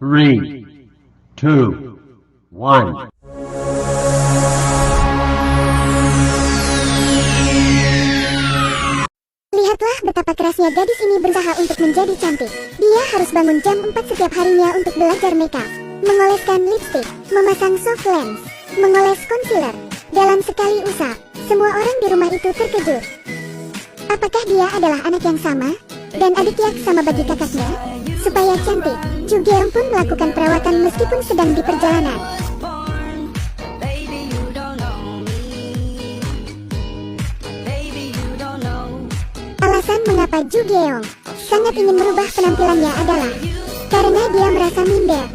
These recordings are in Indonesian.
3, 2, 1. Lihatlah betapa kerasnya gadis ini berusaha untuk menjadi cantik. Dia harus bangun jam 4 setiap harinya untuk belajar makeup, mengoleskan lipstick, memasang soft lens, mengoles concealer. Dalam sekali usap, semua orang di rumah itu terkejut. Apakah dia adalah anak yang sama? Dan adik yang sama bagi kakaknya? Supaya cantik, Ju Geong pun melakukan perawatan meskipun sedang di perjalanan. Alasan mengapa Ju Geong sangat ingin merubah penampilannya adalah karena dia merasa minder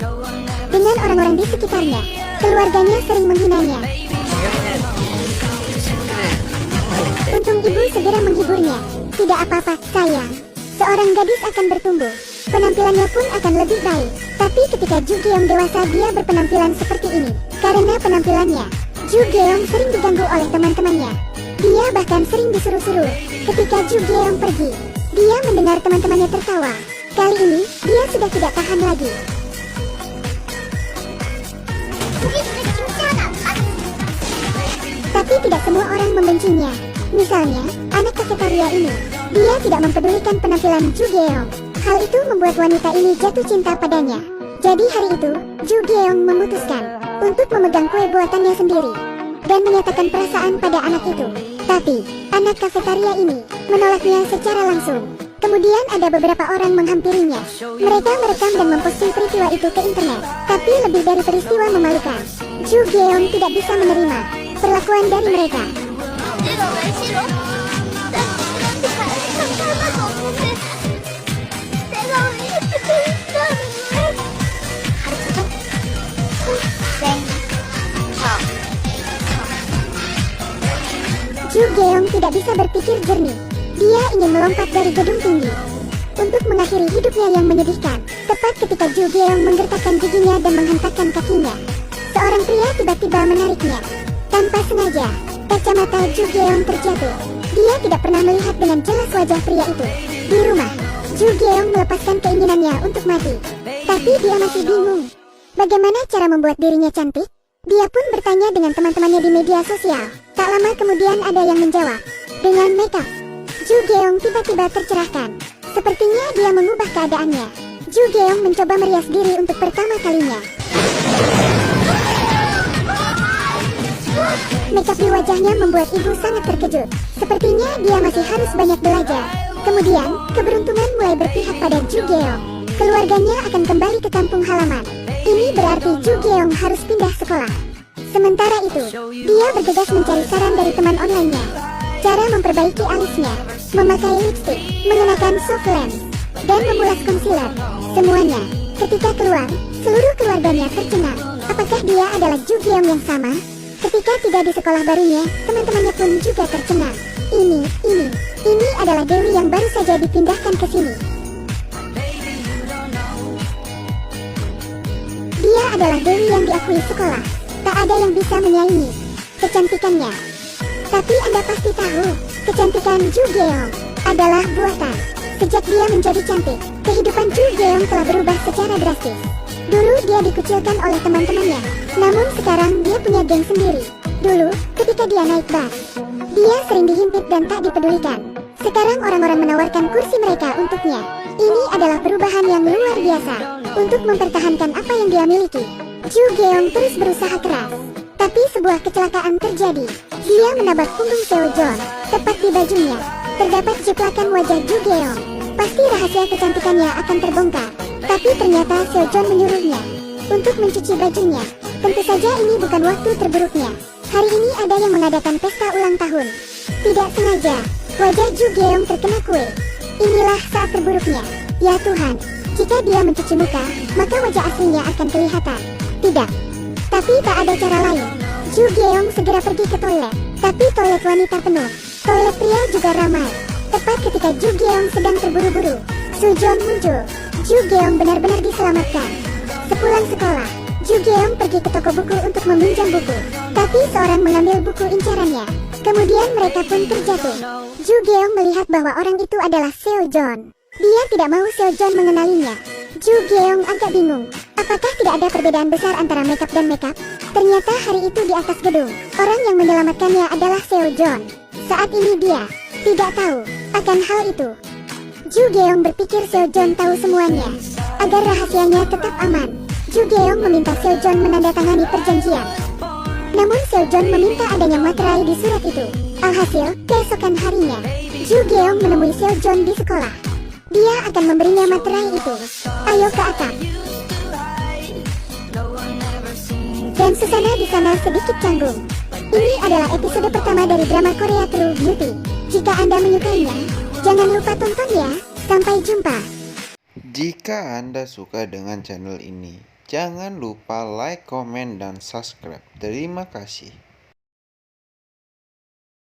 dengan orang-orang di sekitarnya. Keluarganya sering menghinanya. Untung ibu segera menghiburnya. Tidak apa-apa, sayang. Seorang gadis akan bertumbuh. Penampilannya pun akan lebih baik. Tapi ketika Ju Geong dewasa, dia berpenampilan seperti ini. Karena penampilannya, Ju Geong sering diganggu oleh teman-temannya. Dia bahkan sering disuruh-suruh. Ketika Ju Geong pergi, dia mendengar teman-temannya tertawa. Kali ini, dia sudah tidak tahan lagi. Tapi tidak semua orang membencinya. Misalnya, anak kafetaria ini. Dia tidak mempedulikan penampilan Ju Geong. Hal itu membuat wanita ini jatuh cinta padanya. Jadi hari itu, Ju Geong memutuskan untuk memegang kue buatannya sendiri dan menyatakan perasaan pada anak itu. Tapi, anak kafetaria ini menolaknya secara langsung. Kemudian ada beberapa orang menghampirinya. Mereka merekam dan memposting peristiwa itu ke internet. Tapi lebih dari peristiwa memalukan, Ju Geong tidak bisa menerima perlakuan dari mereka. Ju Geong tidak bisa berpikir jernih. Dia ingin melompat dari gedung tinggi untuk mengakhiri hidupnya yang menyedihkan. Tepat ketika Ju Geong menggertakkan giginya dan menghentakkan kakinya, seorang pria tiba-tiba menariknya. Tanpa sengaja, kacamata Ju Geong terjatuh. Dia tidak pernah melihat dengan jelas wajah pria itu. Di rumah, Ju Geong melepaskan keinginannya untuk mati. Tapi dia masih bingung. Bagaimana cara membuat dirinya cantik? Dia pun bertanya dengan teman-temannya di media sosial. Tak lama kemudian ada yang menjawab. Dengan makeup, Ju Geong tiba-tiba tercerahkan. Sepertinya dia mengubah keadaannya. Ju Geong mencoba merias diri untuk pertama kalinya. Makeup di wajahnya membuat ibu sangat terkejut. Sepertinya dia masih harus banyak belajar. Kemudian, keberuntungan mulai berpihak pada Ju Geong. Keluarganya akan kembali ke kampung halaman. Ini berarti Ju Geong harus pindah sekolah. Sementara itu, dia bergegas mencari saran dari teman online-nya. Cara memperbaiki alisnya, memakai lipstick, mengenakan soft lens, dan memulas concealer. Semuanya, ketika keluar, seluruh keluarganya tercengang. Apakah dia adalah Ju Geong yang sama? Ketika tiba di sekolah barunya, teman-temannya pun juga tercengang. Ini adalah Dewi yang baru saja dipindahkan ke sini. Dia adalah Dewi yang diakui sekolah. Tak ada yang bisa menyaingi kecantikannya. Tapi Anda pasti tahu, kecantikan Ju Geong adalah buatan. Sejak dia menjadi cantik, kehidupan Ju Geong telah berubah secara drastis. Dulu dia dikucilkan oleh teman-temannya, namun sekarang dia punya geng sendiri. Dulu, ketika dia naik bus, dia sering dihimpit dan tak dipedulikan. Sekarang orang-orang menawarkan kursi mereka untuknya. Ini adalah perubahan yang luar biasa untuk mempertahankan apa yang dia miliki. Ju Geong terus berusaha keras, tapi sebuah kecelakaan terjadi. Dia menabrak punggung Seo Jon. Tepat di bajunya terdapat jeplakan wajah Ju Geong. Pasti rahasia kecantikannya akan terbongkar. Tapi ternyata Seo Jon menyuruhnya untuk mencuci bajunya. Tentu saja ini bukan waktu terburuknya. Hari ini ada yang mengadakan pesta ulang tahun. Tidak sengaja, wajah Ju Geong terkena kue. Inilah saat terburuknya. Ya Tuhan, jika dia mencuci muka, maka wajah aslinya akan kelihatan. Tidak, tapi tak ada cara lain. Ju Geong segera pergi ke toilet, tapi toilet wanita penuh. Toilet pria juga ramai. Tepat ketika Ju Geong sedang terburu-buru, Soo Jon muncul. Ju Geong benar-benar diselamatkan. Sepulang sekolah, Ju Geong pergi ke toko buku untuk meminjam buku. Tapi seorang mengambil buku incarannya. Kemudian mereka pun terjatuh. Ju Geong melihat bahwa orang itu adalah Seo Jon. Dia tidak mau Seo Jon mengenalinya. Ju Geong agak bingung. Apakah tidak ada perbedaan besar antara makeup dan makeup? Ternyata hari itu di atas gedung, orang yang menyelamatkannya adalah Seojeon. Saat ini dia tidak tahu akan hal itu. Ju Geong berpikir Seojeon tahu semuanya. Agar rahasianya tetap aman, Ju Geong meminta Seojeon menandatangani perjanjian. Namun Seojeon meminta adanya materai di surat itu. Alhasil, keesokan harinya, Ju Geong menemui Seojeon di sekolah. Dia akan memberinya materai itu. Ayo ke atap. Dan suasana di sana sedikit canggung. Ini adalah episode pertama dari drama Korea True Beauty. Jika Anda menyukainya, jangan lupa tonton ya. Sampai jumpa. Jika Anda suka dengan channel ini, jangan lupa like, komen, dan subscribe. Terima kasih.